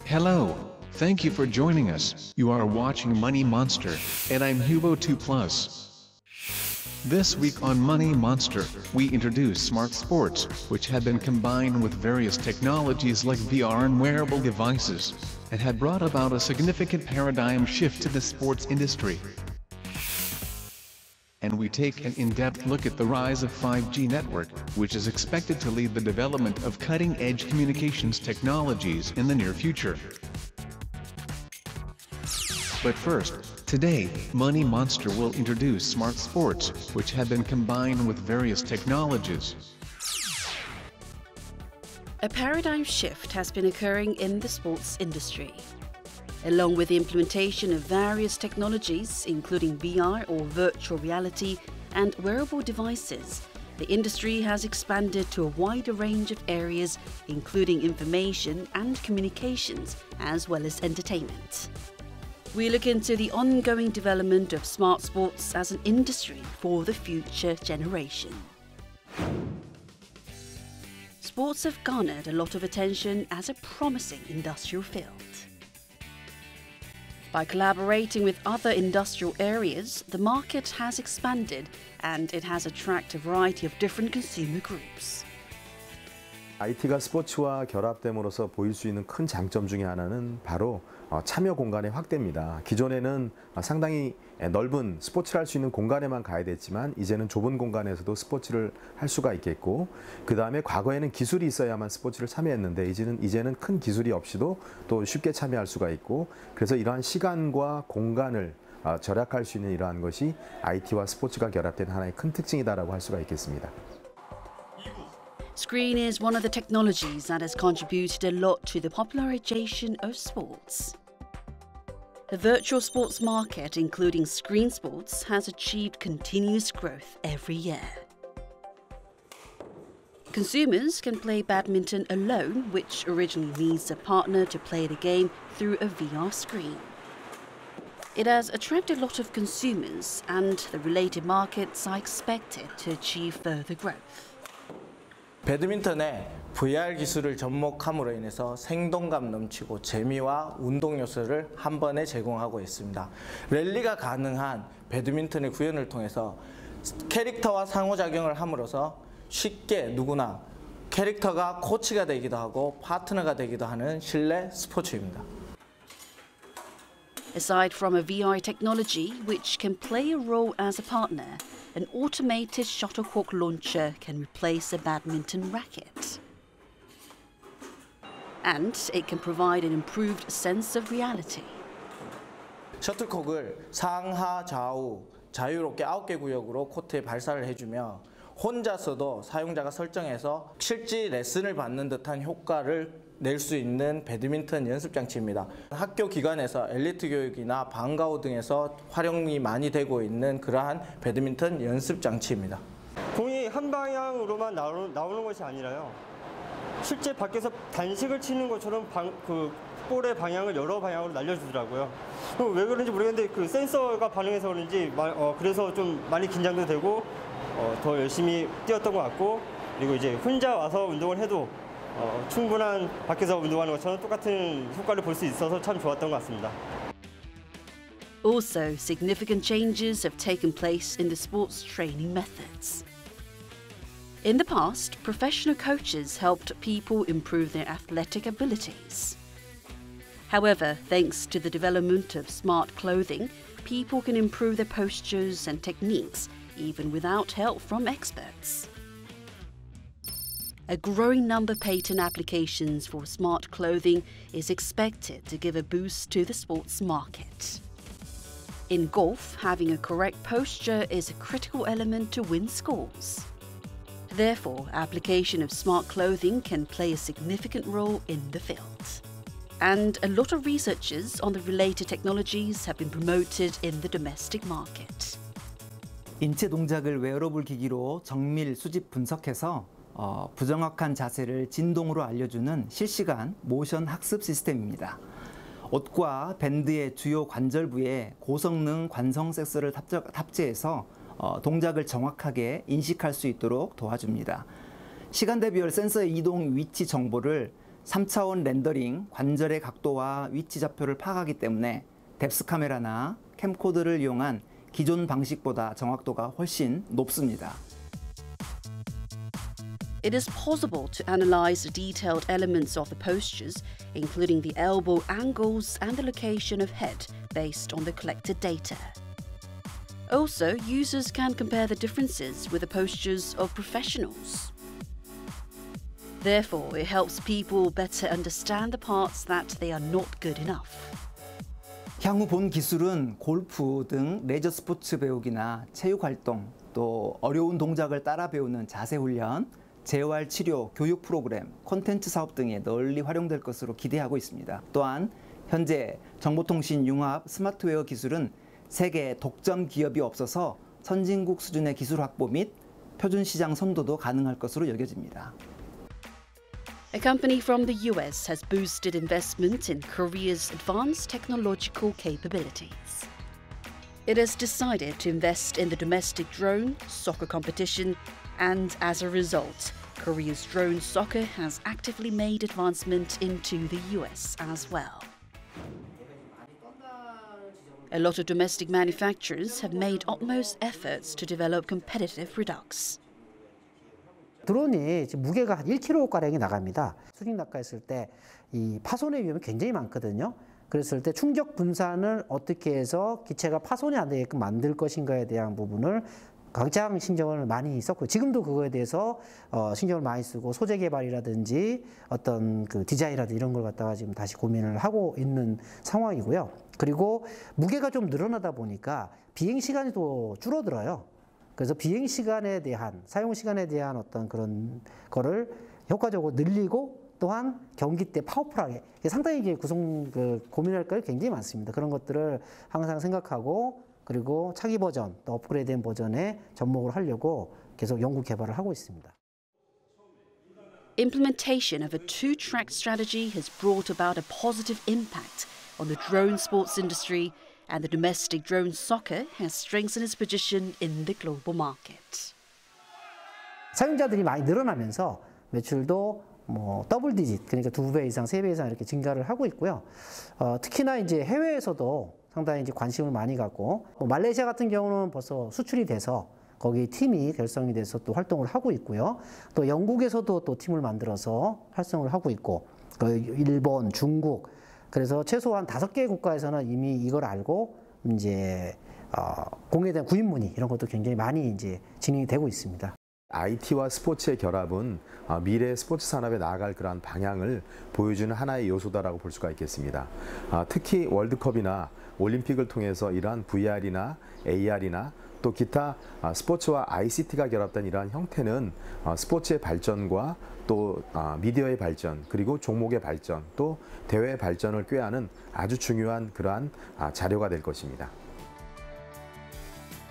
Hello, thank you for joining us. You are watching Money Monster, and I'm Hubo2Plus. This week on Money Monster, we introduce smart sports, which have been combined with various technologies like VR and wearable devices, and have brought about a significant paradigm shift to the sports industry. And we take an in-depth look at the rise of 5G network, which is expected to lead the development of cutting-edge communications technologies in the near future. But first, today, Money Monster will introduce smart sports, which have been combined with various technologies. A paradigm shift has been occurring in the sports industry. Along with the implementation of various technologies, including VR or virtual reality and wearable devices, the industry has expanded to a wider range of areas, including information and communications, as well as entertainment. We look into the ongoing development of smart sports as an industry for the future generation. Sports have garnered a lot of attention as a promising industrial field. By collaborating with other industrial areas, the market has expanded and it has attracted a variety of different consumer groups. IT가 스포츠와 결합됨으로써 보일 수 있는 큰 장점 중에 하나는 바로 참여 공간의 확대입니다. 기존에는 상당히 넓은 스포츠를 할 수 있는 공간에만 가야 됐지만 이제는 좁은 공간에서도 스포츠를 할 수가 있겠고, 그 다음에 과거에는 기술이 있어야만 스포츠를 참여했는데 이제는 큰 기술이 없이도 또 쉽게 참여할 수가 있고, 그래서 이러한 시간과 공간을 절약할 수 있는 이러한 것이 IT와 스포츠가 결합된 하나의 큰 특징이다라고 할 수가 있겠습니다. Screen is one of the technologies that has contributed a lot to the popularization of sports. The virtual sports market, including screen sports, has achieved continuous growth every year. Consumers can play badminton alone, which originally needs a partner to play the game through a VR screen. It has attracted a lot of consumers, and the related markets are expected to achieve further growth. 배드민턴에 VR 기술을 접목함으로 인해서 생동감 넘치고 재미와 운동 요소를 한 번에 제공하고 있습니다. 랠리가 가능한 배드민턴의 구현을 통해서 캐릭터와 상호작용을 함으로써 쉽게 누구나 캐릭터가 코치가 되기도 하고 파트너가 되기도 하는 실내 스포츠입니다. Aside from a VR technology, which can play a role as a partner, an automated shuttlecock launcher can replace a badminton racket. And it can provide an improved sense of reality. 셔틀콕을 상하 좌우 자유롭게 9개 구역으로 코트에 발사를 해주며 혼자서도 사용자가 설정해서 실제 레슨을 받는 듯한 효과를 낼 수 있는 배드민턴 연습 장치입니다. 학교 기관에서 엘리트 교육이나 방과후 등에서 활용이 많이 되고 있는 그러한 배드민턴 연습 장치입니다. 공이 한 방향으로만 나오는 것이 아니라요. 실제 밖에서 단식을 치는 것처럼 볼의 방향을 여러 방향으로 날려주더라고요. 왜 그런지 모르겠는데 그 센서가 반응해서 그런지 그래서 좀 많이 긴장도 되고 더 열심히 뛰었던 것 같고, 그리고 이제 혼자 와서 운동을 해도 충분한 밖에서 운동하는 것처럼 똑같은 효과를 볼 수 있어서 참 좋았던 것 같습니다. Also, significant changes have taken place in the sports training methods. In the past, professional coaches helped people improve their athletic abilities. However, thanks to the development of smart clothing, people can improve their postures and techniques even without help from experts. A growing number of patent applications for smart clothing is expected to give a boost to the sports market. In golf, having a correct posture is a critical element to win scores. Therefore, application of smart clothing can play a significant role in the field. And a lot of researches on the related technologies have been promoted in the domestic market. 인체 동작을 웨어러블 기기로 정밀 수집 분석해서 부정확한 자세를 진동으로 알려주는 실시간 모션 학습 시스템입니다. 옷과 밴드의 주요 관절 부에 고성능 관성 센서를 탑재해서 동작을 정확하게 인식할 수 있도록 도와줍니다. 시간대별 센서의 이동 위치 정보를 3차원 렌더링, 관절의 각도와 위치 좌표를 파악하기 때문에 뎁스 카메라나 캠코더를 이용한 기존 방식보다 정확도가 훨씬 높습니다. It is possible to analyze the detailed elements of the postures, including the elbow angles and the location of head, based on the collected data. Also, users can compare the differences with the postures of professionals. Therefore, it helps people better understand the parts that they are not good enough. 향후 본 기술은 골프 등 레저 스포츠 배우기나 체육 활동, 또 어려운 동작을 따라 배우는 자세 훈련, 재활 치료, 교육 프로그램, 콘텐츠 사업 등에 널리 활용될 것으로 기대하고 있습니다. 또한 현재 정보통신 융합 스마트웨어 기술은 세계 독점 기업이 없어서 선진국 수준의 기술 확보 및 표준 시장 선도도 가능할 것으로 여겨집니다. A company from the US has boosted investment in Korea's advanced technological capabilities. It has decided to invest in the domestic drone soccer competition, and as a result, Korea's drone soccer has actively made advancement into the US as well. A lot of domestic manufacturers have made utmost efforts to develop competitive products. 드론이 지금 무게가 한 1kg가량이 나갑니다. 수직 낙하했을 때 이 파손의 위험이 굉장히 많거든요. 그랬을 때 충격 분산을 어떻게 해서 기체가 파손이 안 되게끔 만들 것인가에 대한 부분을 가장 신경을 많이 썼고, 지금도 그거에 대해서 신경을 많이 쓰고 소재 개발이라든지 어떤 그 디자인이라든지 이런 걸 갖다가 지금 다시 고민을 하고 있는 상황이고요. 그리고 무게가 좀 늘어나다 보니까 비행 시간이 또 줄어들어요. 그래서 비행 시간에 대한, 사용 시간에 대한 어떤 그런 거를 효과적으로 늘리고, 또한 경기 때 파워풀하게, 상당히 이게 고민할 거 굉장히 많습니다. 그런 것들을 항상 생각하고, 그리고 차기 버전, 또 업그레이드된 버전에 접목을 하려고 계속 연구 개발을 하고 있습니다. Implementation of a two-track strategy has brought about a positive impact on the drone sports industry, and the domestic drone soccer has strengthened its position in the global market. 사용자들이 많이 늘어나면서 매출도 더블 디짓, 그러니까 2배 이상, 3배 이상 이렇게 증가를 하고 있고요. 특히나 이제 해외에서도 상당히 이제 관심을 많이 갖고, 말레이시아 같은 경우는 벌써 수출이 돼서 거기 팀이 결성이 돼서 또 활동을 하고 있고요. 또 영국에서도 또 팀을 만들어서 활성을 하고 있고, 일본, 중국, 그래서 최소한 5개의 국가에서는 이미 이걸 알고 이제 공에 대한 구입 문의 이런 것도 굉장히 많이 이제 진행이 되고 있습니다. IT와 스포츠의 결합은 미래 스포츠 산업에 나아갈 그러한 방향을 보여주는 하나의 요소다라고 볼 수가 있겠습니다. 특히 월드컵이나 올림픽을 통해서 이러한 VR이나 AR이나 또 기타 스포츠와 ICT가 결합된 이러한 형태는 스포츠의 발전과 또 미디어의 발전, 그리고 종목의 발전, 또 대회의 발전을 꾀하는 아주 중요한 그러한 자료가 될 것입니다.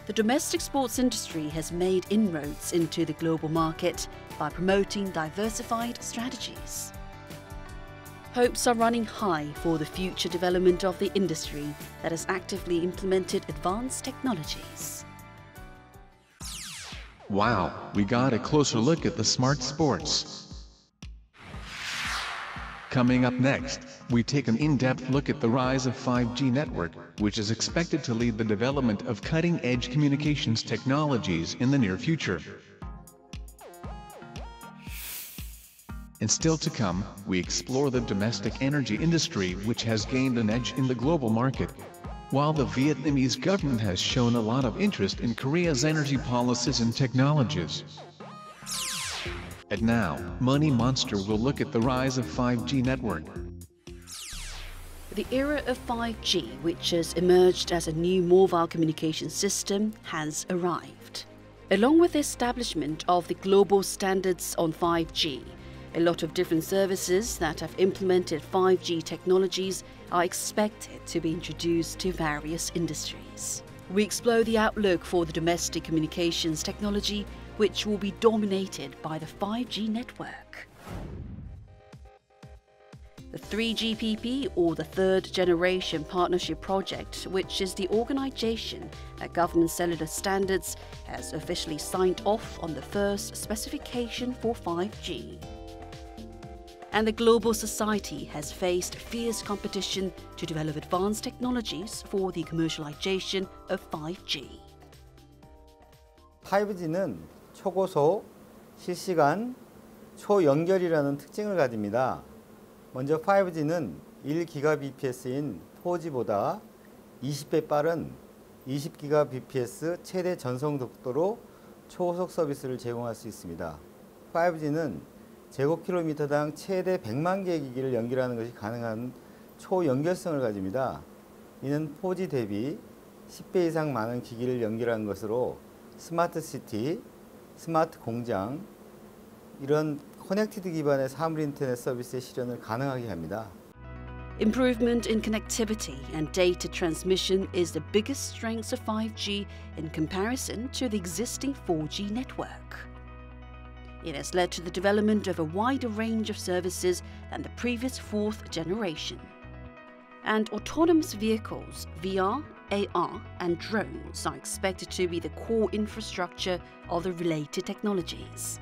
The domestic sports industry has made inroads into the global market by promoting diversified strategies. Hopes are running high for the future development of the industry that has actively implemented advanced technologies. Wow, we got a closer look at the smart sports. Coming up next, we take an in-depth look at the rise of 5G network, which is expected to lead the development of cutting-edge communications technologies in the near future. And still to come, we explore the domestic energy industry, which has gained an edge in the global market. While the Vietnamese government has shown a lot of interest in Korea's energy policies and technologies. And now, Money Monster will look at the rise of 5G network. The era of 5G, which has emerged as a new mobile communication system, has arrived. Along with the establishment of the global standards on 5G, a lot of different services that have implemented 5G technologies are expected to be introduced to various industries. We explore the outlook for the domestic communications technology, which will be dominated by the 5G network. The 3GPP, or the Third Generation Partnership Project, which is the organization that governs cellular standards, has officially signed off on the first specification for 5G. And the global society has faced fierce competition to develop advanced technologies for the commercialization of 5G. 5G는 초고속, 실시간, 초연결이라는 특징을 가집니다. 먼저 5G는 1GBps인 4G보다 20배 빠른 20GBps 최대 전송 속도로 초고속 서비스를 제공할 수 있습니다. 5G는 제곱킬로미터당 최대 100만 개의 기기를 연결하는 것이 가능한 초연결성을 가집니다. 이는 4G 대비 10배 이상 많은 기기를 연결한 것으로 스마트 시티, 스마트 공장, 이런 커넥티드 기반의 사물 인터넷 서비스의 실현을 가능하게 합니다. Improvement in connectivity and data transmission is the biggest strength of 5G in comparison to the existing 4G network. It has led to the development of a wider range of services than the previous fourth generation. And autonomous vehicles, VR, AR, and drones are expected to be the core infrastructure of the related technologies.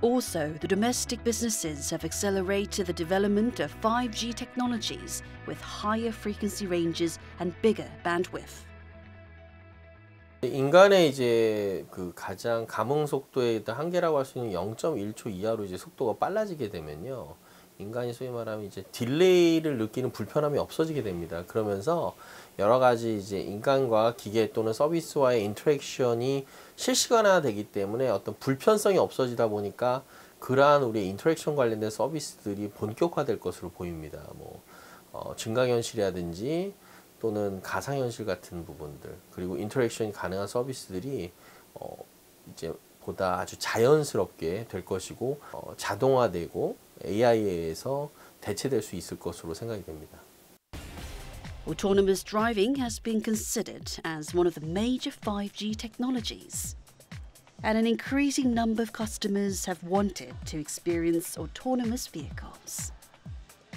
Also, the domestic businesses have accelerated the development of 5G technologies with higher frequency ranges and bigger bandwidth. 인간의 이제 그 가장 감응 속도의 한계라고 할 수 있는 0.1초 이하로 이제 속도가 빨라지게 되면요, 인간이 소위 말하면 이제 딜레이를 느끼는 불편함이 없어지게 됩니다. 그러면서 여러 가지 이제 인간과 기계 또는 서비스와의 인터랙션이 실시간화되기 때문에 어떤 불편성이 없어지다 보니까 그러한 우리의 인터랙션 관련된 서비스들이 본격화될 것으로 보입니다. 뭐 증강현실이라든지 또는 가상현실 같은 부분들, 그리고 인터랙션이 가능한 서비스들이 이제 보다 아주 자연스럽게 될 것이고 자동화되고 AI에 의해서 대체될 수 있을 것으로 생각이 됩니다. Autonomous driving has been considered as one of the major 5G technologies. And an increasing number of customers have wanted to experience autonomous vehicles.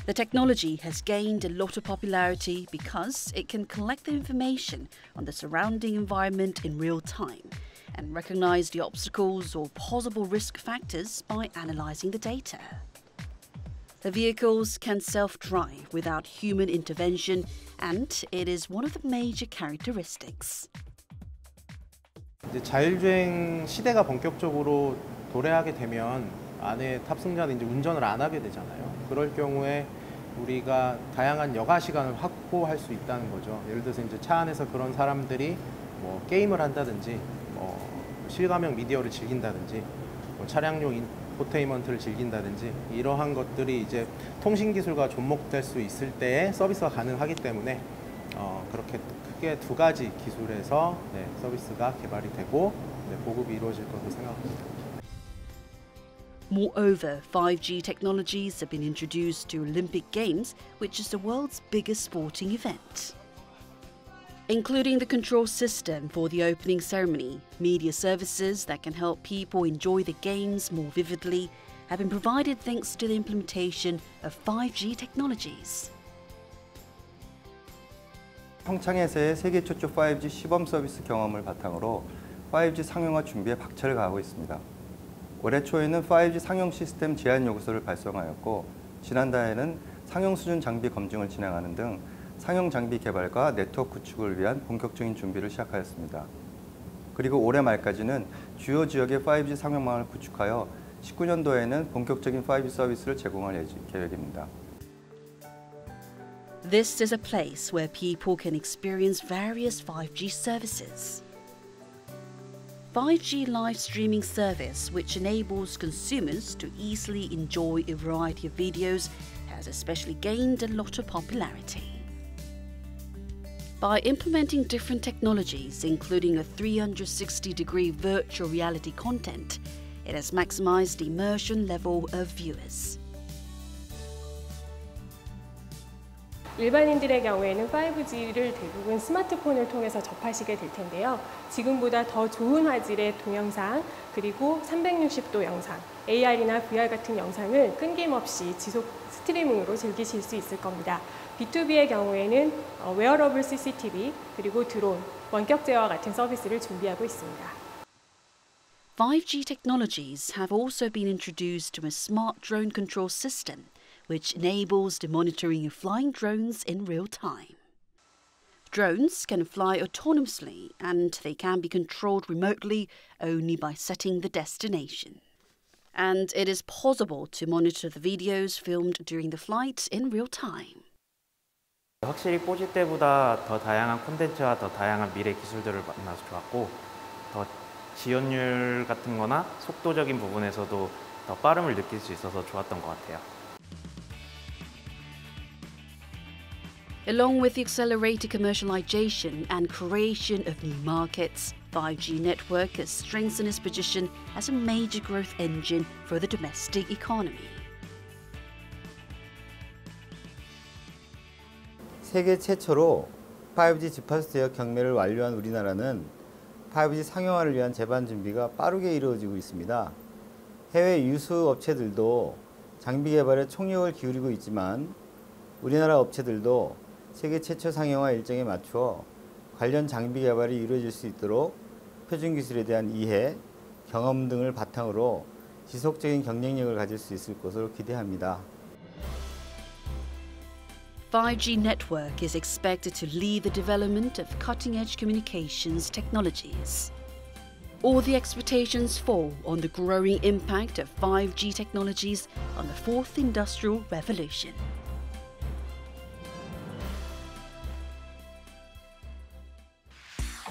The technology has gained a lot of popularity because it can collect the information on the surrounding environment in real time and recognize the obstacles or possible risk factors by analyzing the data. The vehicles can self-drive without human intervention, and it is one of the major characteristics. 이제 자율주행 시대가 본격적으로 도래하게 되면 안에 탑승자는 이제 운전을 안 하게 되잖아요. 그럴 경우에 우리가 다양한 여가 시간을 확보할 수 있다는 거죠. 예를 들어서 이제 차 안에서 그런 사람들이 뭐 게임을 한다든지, 뭐 실감형 미디어를 즐긴다든지, 뭐 차량용 인포테인먼트를 즐긴다든지, 이러한 것들이 이제 통신 기술과 접목될 수 있을 때에 서비스가 가능하기 때문에 그렇게 크게 두 가지 기술에서 서비스가 개발이 되고 보급이 이루어질 것으로 생각합니다. Moreover, 5G technologies have been introduced to Olympic Games, which is the world's biggest sporting event. Including the control system for the opening ceremony, media services that can help people enjoy the games more vividly have been provided thanks to the implementation of 5G technologies. 평창에서의 세계 최초 5G 시범 서비스 경험을 바탕으로 5G 상용화 준비에 박차를 가하고 있습니다. 올해 초에는 5G 상용 시스템 제안 요구서를 발송하였고, 지난달에는 상용 수준 장비 검증을 진행하는 등 상용 장비 개발과 네트워크 구축을 위한 본격적인 준비를 시작하였습니다. 그리고 올해 말까지는 주요 지역의 5G 상용망을 구축하여 19년도에는 본격적인 5G 서비스를 제공할 계획입니다. This is a place where people can experience various 5G services. 5G live streaming service, which enables consumers to easily enjoy a variety of videos, has especially gained a lot of popularity. By implementing different technologies, including a 360-degree virtual reality content, it has maximized the immersion level of viewers. 일반인들의 경우에는 5G를 대부분 스마트폰을 통해서 접하시게 될 텐데요. 지금보다 더 좋은 화질의 동영상, 그리고 360도 영상, AR이나 VR 같은 영상을 끊김없이 지속 스트리밍으로 즐기실 수 있을 겁니다. B2B의 경우에는 웨어러블 CCTV, 그리고 드론, 원격 제어와 같은 서비스를 준비하고 있습니다. 5G technologies have also been introduced to a smart drone control system, which enables the monitoring of flying drones in real time. Drones can fly autonomously and they can be controlled remotely only by setting the destination. And it is possible to monitor the videos filmed during the flight in real time. 확실히 4G 때보다 더 다양한 콘텐츠와 더 다양한 미래 기술들을 만나서 좋았고 더 지연율 같은 거나 속도적인 부분에서도 더 빠름을 느낄 수 있어서 좋았던 것 같아요. Along with the accelerated commercialization and creation of new markets, 5G network has strengthened its position as a major growth engine for the domestic economy. 세계 최초로 5G 주파수 대역 경매를 완료한 우리나라는 5G 상용화를 위한 제반 준비가 빠르게 이루어지고 있습니다. 해외 유수 업체들도 장비 개발에 총력을 기울이고 있지만 우리나라 업체들도 세계 최초 상용화 일정에 맞추어 관련 장비 개발이 이루어질 수 있도록 표준 기술에 대한 이해, 경험 등을 바탕으로 지속적인 경쟁력을 가질 수 있을 것으로 기대합니다. 5G network is expected to lead the development of cutting-edge communications technologies. All the expectations fall on the growing impact of 5G technologies on the fourth industrial revolution.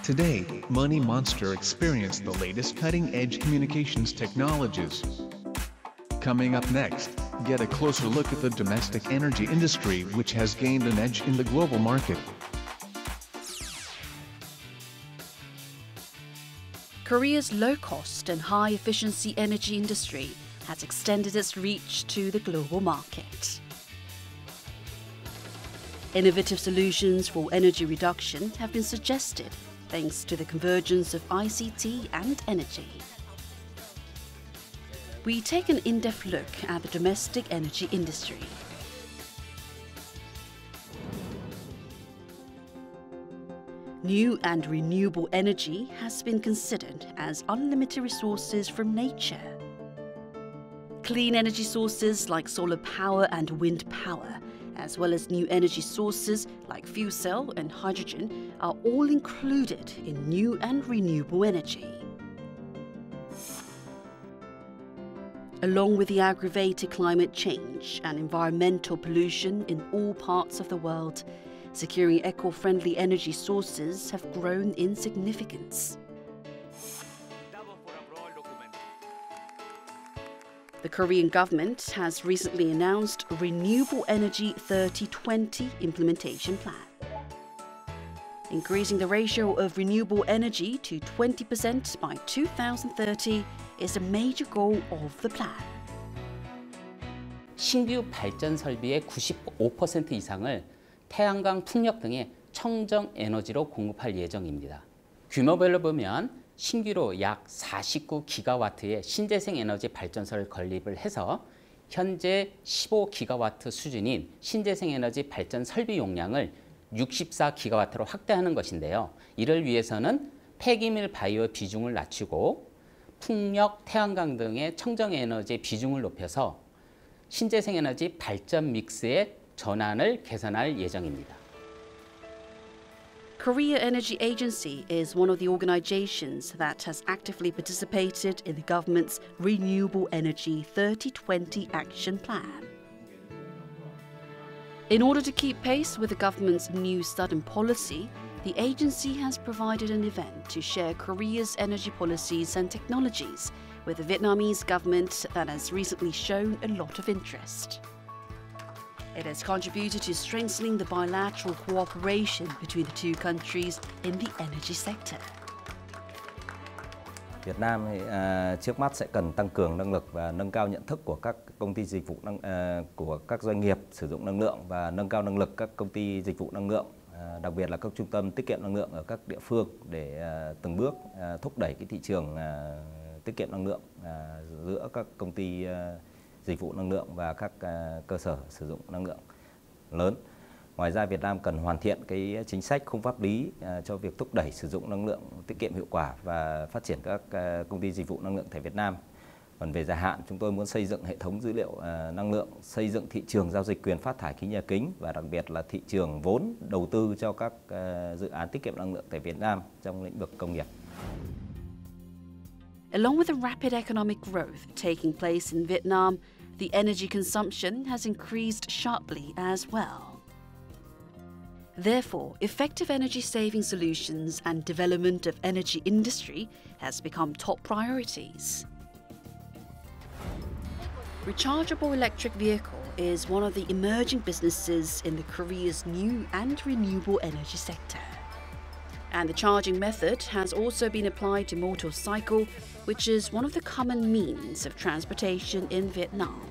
Today, Money Monster experienced the latest cutting-edge communications technologies. Coming up next, get a closer look at the domestic energy industry, which has gained an edge in the global market. Korea's low-cost and high-efficiency energy industry has extended its reach to the global market. Innovative solutions for energy reduction have been suggested thanks to the convergence of ICT and energy. We take an in-depth look at the domestic energy industry. New and renewable energy has been considered as unlimited resources from nature. Clean energy sources like solar power and wind power, as well as new energy sources like fuel cell and hydrogen, are all included in new and renewable energy. Along with the aggravated climate change and environmental pollution in all parts of the world, securing eco-friendly energy sources have grown in significance. The Korean government has recently announced a Renewable Energy 3020 implementation plan. Increasing the ratio of renewable energy to 20% by 2030 is a major goal of the plan. 신규 발전 설비의 95% 이상을 태양광, 풍력 등의 청정 에너지로 공급할 예정입니다. 규모별로 보면 신규로 약 49기가와트의 신재생 에너지 발전소를 건립을 해서 현재 15기가와트 수준인 신재생 에너지 발전 설비 용량을 64기가와트로 확대하는 것인데요. 이를 위해서는 폐기물 바이오 비중을 낮추고 풍력, 태양광 등의 청정 에너지의 비중을 높여서 신재생 에너지 발전 믹스의 전환을 개선할 예정입니다. Korea Energy Agency is one of the organizations that has actively participated in the government's Renewable Energy 3020 action plan. In order to keep pace with the government's new Southern policy, the agency has provided an event to share Korea's energy policies and technologies with the Vietnamese government that has recently shown a lot of interest. It has contributed to strengthening the bilateral cooperation between the two countries in the energy sector. Việt Nam trước mắt sẽ cần tăng cường năng lực và nâng cao nhận thức của các công ty dịch vụ của các doanh nghiệp sử dụng năng lượng và nâng cao năng lực các công ty dịch vụ năng lượng, đặc biệt là các trung tâm tiết kiệm năng lượng ở các địa phương để từng bước thúc đẩy cái thị trường tiết kiệm năng lượng giữa các công ty dịch vụ năng lượng và các cơ sở sử dụng năng lượng lớn. Ngoài ra Việt Nam cần hoàn thiện cái chính sách khung pháp lý cho việc thúc đẩy sử dụng năng lượng tiết kiệm hiệu quả và phát triển các công ty dịch vụ năng lượng tại Việt Nam. Còn về dài hạn, chúng tôi muốn xây dựng hệ thống dữ liệu năng lượng, xây dựng thị trường giao dịch quyền phát thải khí nhà kính và đặc biệt là thị trường vốn đầu tư cho các dự án tiết kiệm năng lượng tại Việt Nam trong lĩnh vực công nghiệp. Along with the rapid economic growth taking place in Vietnam, the energy consumption has increased sharply as well. Therefore, effective energy-saving solutions and development of energy industry has become top priorities. Rechargeable electric vehicle is one of the emerging businesses in the Korea's new and renewable energy sector. And the charging method has also been applied to motorcycle, which is one of the common means of transportation in Vietnam.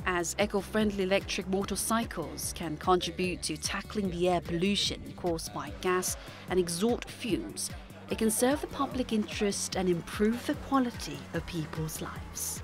As eco-friendly electric motorcycles can contribute to tackling the air pollution caused by gas and exhaust fumes, it can serve the public interest and improve the quality of people's lives.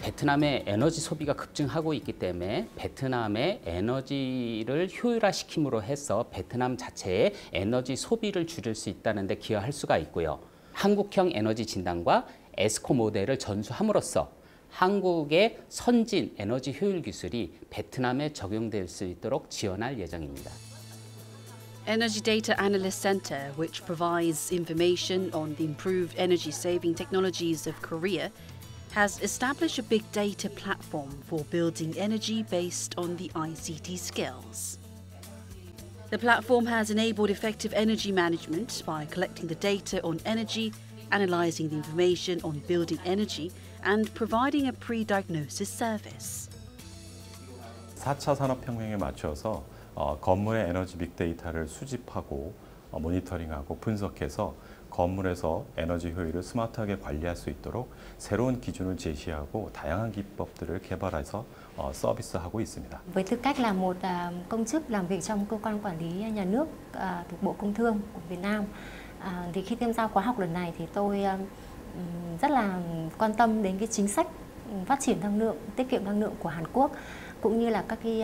베트남의 에너지 소비가 급증하고 있기 때문에 베트남의 에너지를 효율화시킴으로 해서 베트남 자체의 에너지 소비를 줄일 수 있다는 데 기여할 수가 있고요. 한국형 에너지 진단과 에스코 모델을 전수함으로써 한국의 선진 에너지 효율 기술이 베트남에 적용될 수 있도록 지원할 예정입니다. Energy Data Analyst Center, which provides information on the improved energy-saving technologies of Korea, has established a big data platform for building energy based on the ICT skills. The platform has enabled effective energy management by collecting the data on energy, analyzing the information on building energy, and providing a pre-diagnosis service. 4차 산업혁명에 맞춰서 건물의 에너지 빅데이터를 수집하고 모니터링하고 분석해서 건물에서 에너지 효율을 스마트하게 관리할 수 있도록 새로운 기준을 제시하고 다양한 기법들을 개발해서 서비스하고 있습니다. Với tư cách là một công chức làm việc trong cơ quan quản lý nhà nước thuộc Bộ Công Thương của Việt Nam, thì khi tham gia khóa học lần này thì tôi rất là quan tâm đến cái chính sách phát triển năng lượng, tiết kiệm năng lượng của Hàn Quốc, cũng như là các cái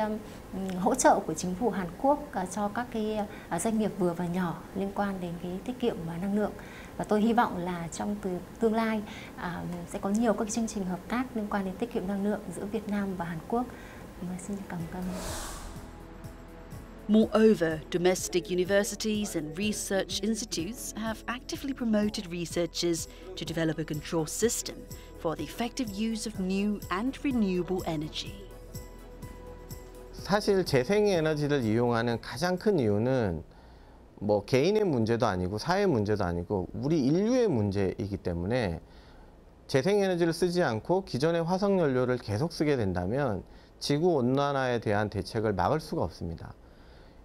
hỗ trợ của chính phủ Hàn Quốc cho các cái doanh nghiệp vừa và nhỏ liên quan đến cái tiết kiệm năng lượng. Và tôi hy vọng là trong tương lai sẽ có nhiều các chương trình hợp tác liên quan đến tiết kiệm năng lượng giữa Việt Nam và Hàn Quốc. Xin cảm ơn. Moreover, domestic universities and research institutes have actively promoted researchers to develop a control system for the effective use of new and renewable energy. 사실 재생에너지를 이용하는 가장 큰 이유는 뭐 개인의 문제도 아니고 사회 문제도 아니고 우리 인류의 문제이기 때문에 재생에너지를 쓰지 않고 기존의 화석연료를 계속 쓰게 된다면 지구온난화에 대한 대책을 막을 수가 없습니다.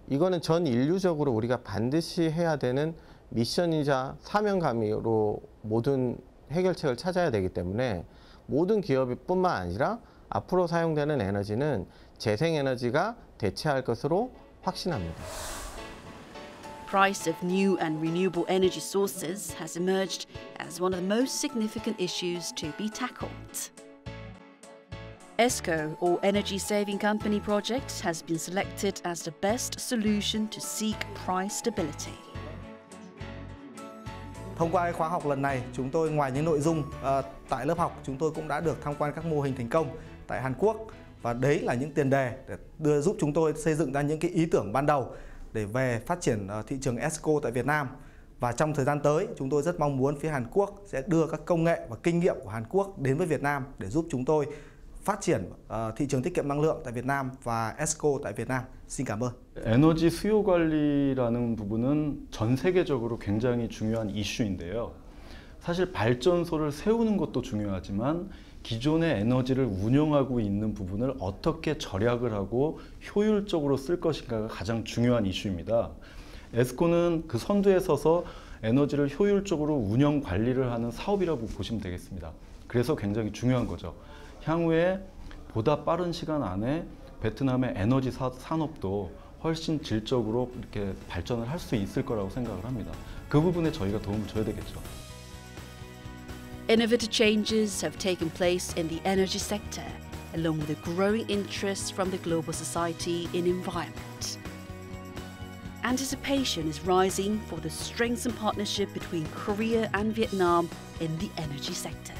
이거는 전 인류적으로 우리가 반드시 해야 되는 미션이자 사명감으로 모든 해결책을 찾아야 되기 때문에 모든 기업뿐만 아니라 앞으로 사용되는 에너지는 재생에너지가 대체할 것으로 확신합니다. Price of new and renewable energy sources has emerged as one of the most significant issues to be tackled. ESCO, or Energy Saving Company Project, has been selected as the best solution to seek price stability. Thông qua khóa học lần này, chúng tôi ngoài những nội dung tại lớp học, chúng tôi cũng đã được tham quan các mô hình thành công tại Hàn Quốc. Và đấy là những tiền đề để giúp chúng tôi xây dựng ra những cái ý tưởng ban đầu để về phát triển thị trường ESCO tại Việt Nam. Và trong thời gian tới, chúng tôi rất mong muốn phía Hàn Quốc sẽ đưa các công nghệ và kinh nghiệm của Hàn Quốc đến với Việt Nam để giúp chúng tôi phát triển thị trường tiết kiệm năng lượng tại Việt Nam và ESCO tại Việt Nam. Xin cảm ơn. 에너지 수요 관리라는 부분은 전 세계적으로 굉장히 중요한 이슈인데요. 사실 발전소를 세우는 것도 중요하지만 기존의 에너지를 운영하고 있는 부분을 어떻게 절약을 하고 효율적으로 쓸 것인가가 가장 중요한 이슈입니다. 에스코는 그 선두에 서서 에너지를 효율적으로 운영 관리를 하는 사업이라고 보시면 되겠습니다. 그래서 굉장히 중요한 거죠. 향후에 보다 빠른 시간 안에 베트남의 에너지 산업도 훨씬 질적으로 이렇게 발전을 할 수 있을 거라고 생각을 합니다. 그 부분에 저희가 도움을 줘야 되겠죠. Innovative changes have taken place in the energy sector, along with a growing interest from the global society in environment. Anticipation is rising for the strengthened partnership between Korea and Vietnam in the energy sector.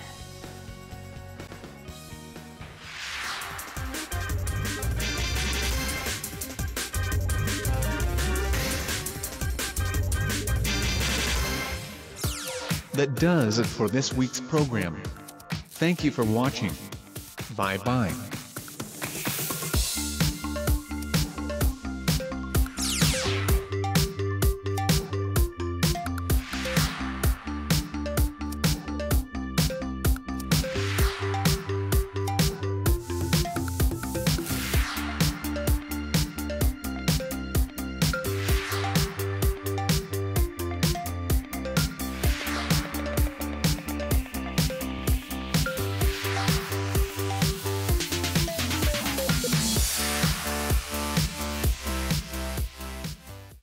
That does it for this week's program. Thank you for watching. Bye-bye.